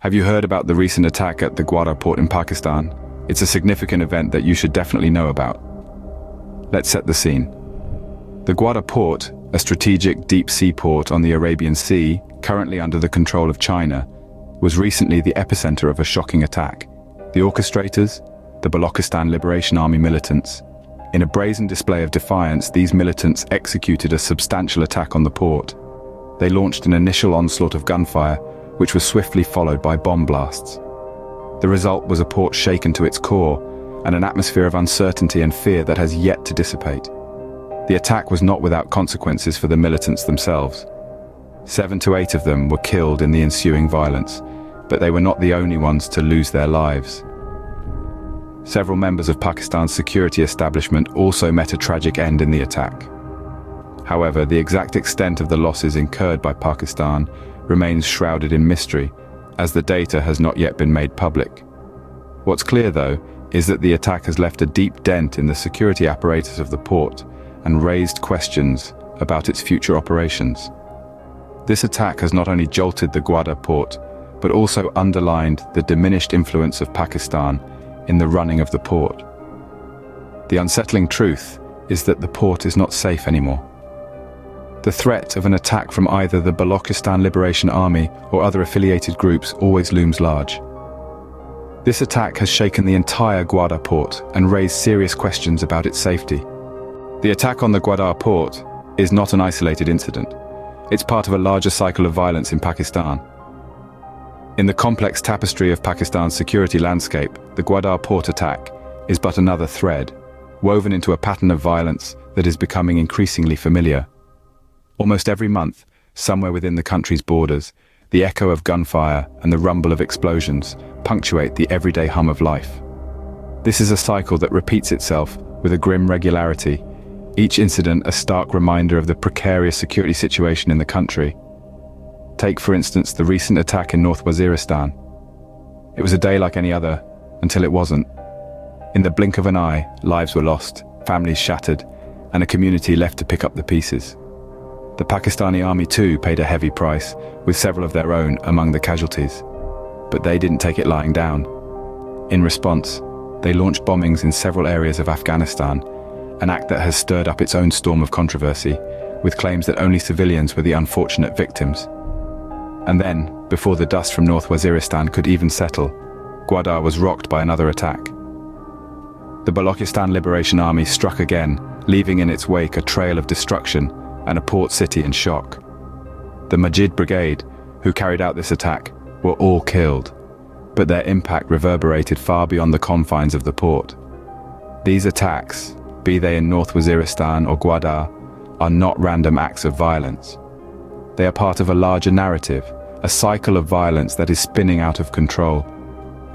Have you heard about the recent attack at the Gwadar port in Pakistan? It's a significant event that you should definitely know about. Let's set the scene. The Gwadar port, a strategic deep-sea port on the Arabian Sea, currently under the control of China, was recently the epicenter of a shocking attack. The orchestrators, the Balochistan Liberation Army militants. In a brazen display of defiance, these militants executed a substantial attack on the port. They launched an initial onslaught of gunfire, which was swiftly followed by bomb blasts. The result was a port shaken to its core, and an atmosphere of uncertainty and fear that has yet to dissipate. The attack was not without consequences for the militants themselves. 7 to 8 of them were killed in the ensuing violence, but they were not the only ones to lose their lives. Several members of Pakistan's security establishment also met a tragic end in the attack. However, the exact extent of the losses incurred by Pakistan remains shrouded in mystery, as the data has not yet been made public. What's clear, though, is that the attack has left a deep dent in the security apparatus of the port and raised questions about its future operations. This attack has not only jolted the Gwadar port, but also underlined the diminished influence of Pakistan in the running of the port. The unsettling truth is that the port is not safe anymore. The threat of an attack from either the Balochistan Liberation Army or other affiliated groups always looms large. This attack has shaken the entire Gwadar port and raised serious questions about its safety. The attack on the Gwadar port is not an isolated incident. It's part of a larger cycle of violence in Pakistan. In the complex tapestry of Pakistan's security landscape, the Gwadar port attack is but another thread, woven into a pattern of violence that is becoming increasingly familiar. Almost every month, somewhere within the country's borders, the echo of gunfire and the rumble of explosions punctuate the everyday hum of life. This is a cycle that repeats itself with a grim regularity, each incident a stark reminder of the precarious security situation in the country. Take, for instance, the recent attack in North Waziristan. It was a day like any other, until it wasn't. In the blink of an eye, lives were lost, families shattered, and a community left to pick up the pieces. The Pakistani army too paid a heavy price, with several of their own among the casualties. But they didn't take it lying down. In response, they launched bombings in several areas of Afghanistan, an act that has stirred up its own storm of controversy, with claims that only civilians were the unfortunate victims. And then, before the dust from North Waziristan could even settle, Gwadar was rocked by another attack. The Balochistan Liberation Army struck again, leaving in its wake a trail of destruction and a port city in shock. The Majid Brigade, who carried out this attack, were all killed, but their impact reverberated far beyond the confines of the port. These attacks, be they in North Waziristan or Gwadar, are not random acts of violence. They are part of a larger narrative, a cycle of violence that is spinning out of control.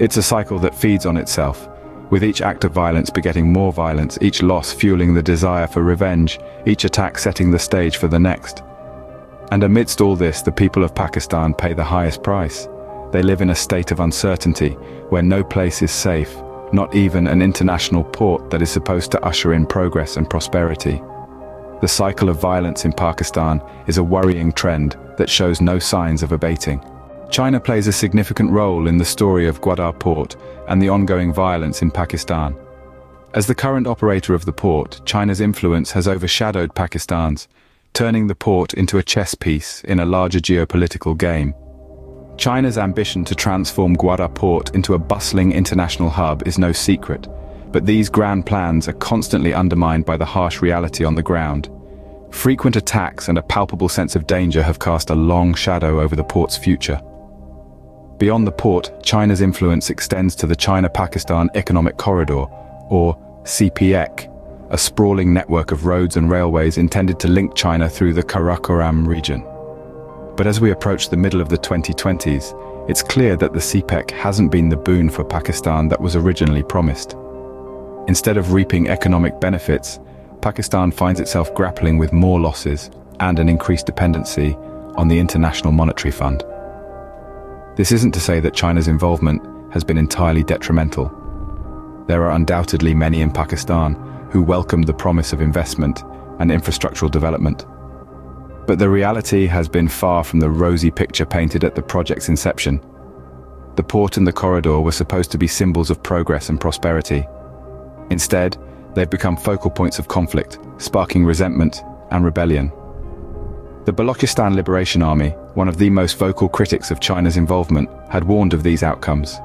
It's a cycle that feeds on itself, with each act of violence begetting more violence, each loss fueling the desire for revenge, each attack setting the stage for the next. And amidst all this, the people of Pakistan pay the highest price. They live in a state of uncertainty, where no place is safe, not even an international port that is supposed to usher in progress and prosperity. The cycle of violence in Pakistan is a worrying trend that shows no signs of abating. China plays a significant role in the story of Gwadar port and the ongoing violence in Pakistan. As the current operator of the port, China's influence has overshadowed Pakistan's, turning the port into a chess piece in a larger geopolitical game. China's ambition to transform Gwadar port into a bustling international hub is no secret, but these grand plans are constantly undermined by the harsh reality on the ground. Frequent attacks and a palpable sense of danger have cast a long shadow over the port's future. Beyond the port, China's influence extends to the China-Pakistan Economic Corridor, or CPEC, a sprawling network of roads and railways intended to link China through the Karakoram region. But as we approach the middle of the 2020s, it's clear that the CPEC hasn't been the boon for Pakistan that was originally promised. Instead of reaping economic benefits, Pakistan finds itself grappling with more losses and an increased dependency on the International Monetary Fund. This isn't to say that China's involvement has been entirely detrimental. There are undoubtedly many in Pakistan who welcomed the promise of investment and infrastructural development. But the reality has been far from the rosy picture painted at the project's inception. The port and the corridor were supposed to be symbols of progress and prosperity. Instead, they've become focal points of conflict, sparking resentment and rebellion. The Balochistan Liberation Army, one of the most vocal critics of China's involvement, had warned of these outcomes.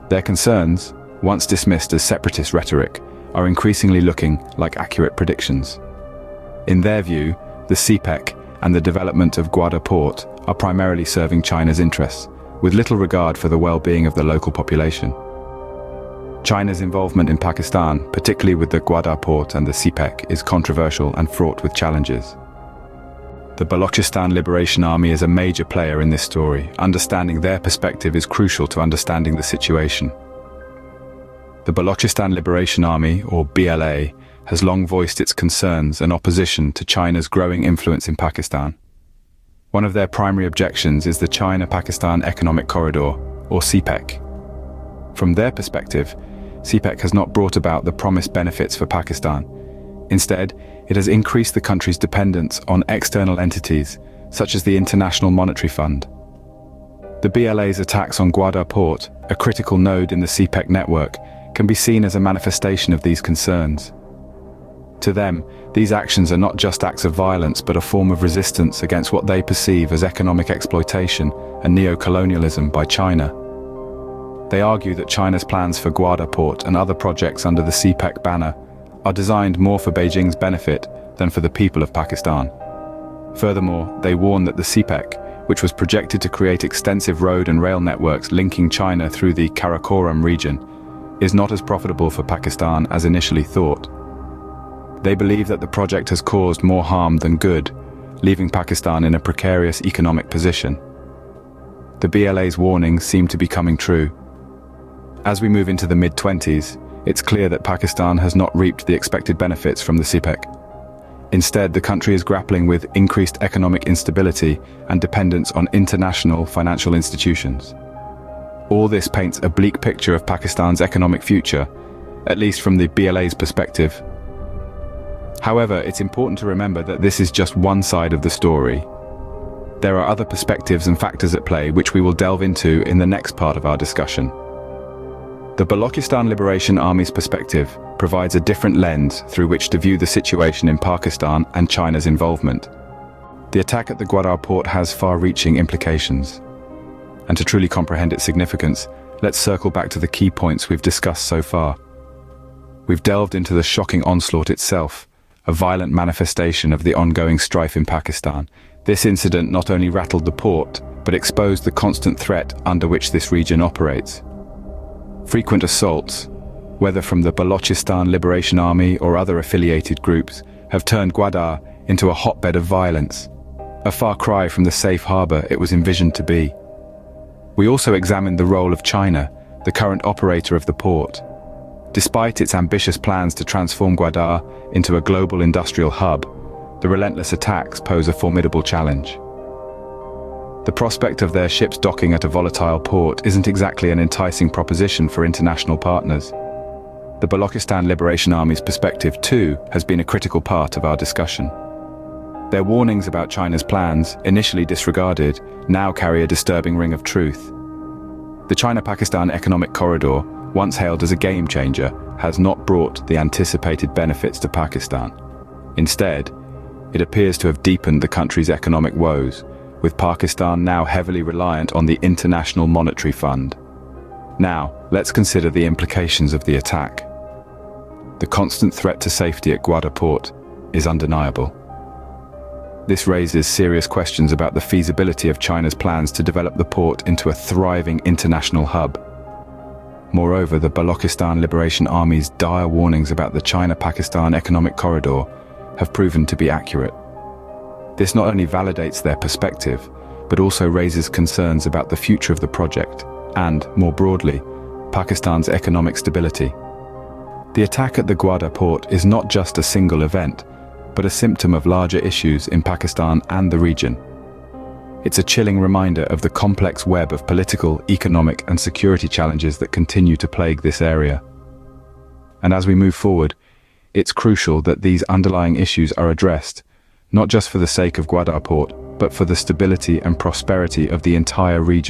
Their concerns, once dismissed as separatist rhetoric, are increasingly looking like accurate predictions. In their view, the CPEC and the development of Gwadar port are primarily serving China's interests, with little regard for the well-being of the local population. China's involvement in Pakistan, particularly with the Gwadar port and the CPEC, is controversial and fraught with challenges. The Balochistan Liberation Army is a major player in this story. Understanding their perspective is crucial to understanding the situation. The Balochistan Liberation Army, or BLA, has long voiced its concerns and opposition to China's growing influence in Pakistan. One of their primary objections is the China-Pakistan Economic Corridor, or CPEC. From their perspective, CPEC has not brought about the promised benefits for Pakistan. Instead, it has increased the country's dependence on external entities, such as the International Monetary Fund. The BLA's attacks on Gwadar port, a critical node in the CPEC network, can be seen as a manifestation of these concerns. To them, these actions are not just acts of violence but a form of resistance against what they perceive as economic exploitation and neo-colonialism by China. They argue that China's plans for Gwadar port and other projects under the CPEC banner are designed more for Beijing's benefit than for the people of Pakistan. Furthermore, they warn that the CPEC, which was projected to create extensive road and rail networks linking China through the Karakoram region, is not as profitable for Pakistan as initially thought. They believe that the project has caused more harm than good, leaving Pakistan in a precarious economic position. The BLA's warnings seem to be coming true. As we move into the mid-20s, it's clear that Pakistan has not reaped the expected benefits from the CPEC. Instead, the country is grappling with increased economic instability and dependence on international financial institutions. All this paints a bleak picture of Pakistan's economic future, at least from the BLA's perspective. However, it's important to remember that this is just one side of the story. There are other perspectives and factors at play which we will delve into in the next part of our discussion. The Balochistan Liberation Army's perspective provides a different lens through which to view the situation in Pakistan and China's involvement. The attack at the Gwadar port has far-reaching implications. And to truly comprehend its significance, let's circle back to the key points we've discussed so far. We've delved into the shocking onslaught itself, a violent manifestation of the ongoing strife in Pakistan. This incident not only rattled the port, but exposed the constant threat under which this region operates. Frequent assaults, whether from the Balochistan Liberation Army or other affiliated groups, have turned Gwadar into a hotbed of violence, a far cry from the safe harbor it was envisioned to be. We also examined the role of China, the current operator of the port. Despite its ambitious plans to transform Gwadar into a global industrial hub, the relentless attacks pose a formidable challenge. The prospect of their ships docking at a volatile port isn't exactly an enticing proposition for international partners. The Balochistan Liberation Army's perspective, too, has been a critical part of our discussion. Their warnings about China's plans, initially disregarded, now carry a disturbing ring of truth. The China-Pakistan Economic Corridor, once hailed as a game-changer, has not brought the anticipated benefits to Pakistan. Instead, it appears to have deepened the country's economic woes, with Pakistan now heavily reliant on the International Monetary Fund. Now, let's consider the implications of the attack. The constant threat to safety at Gwadar port is undeniable. This raises serious questions about the feasibility of China's plans to develop the port into a thriving international hub. Moreover, the Balochistan Liberation Army's dire warnings about the China-Pakistan Economic Corridor have proven to be accurate. This not only validates their perspective, but also raises concerns about the future of the project and, more broadly, Pakistan's economic stability. The attack at the Gwadar port is not just a single event, but a symptom of larger issues in Pakistan and the region. It's a chilling reminder of the complex web of political, economic, and security challenges that continue to plague this area. And as we move forward, it's crucial that these underlying issues are addressed, not just for the sake of Gwadar port, but for the stability and prosperity of the entire region.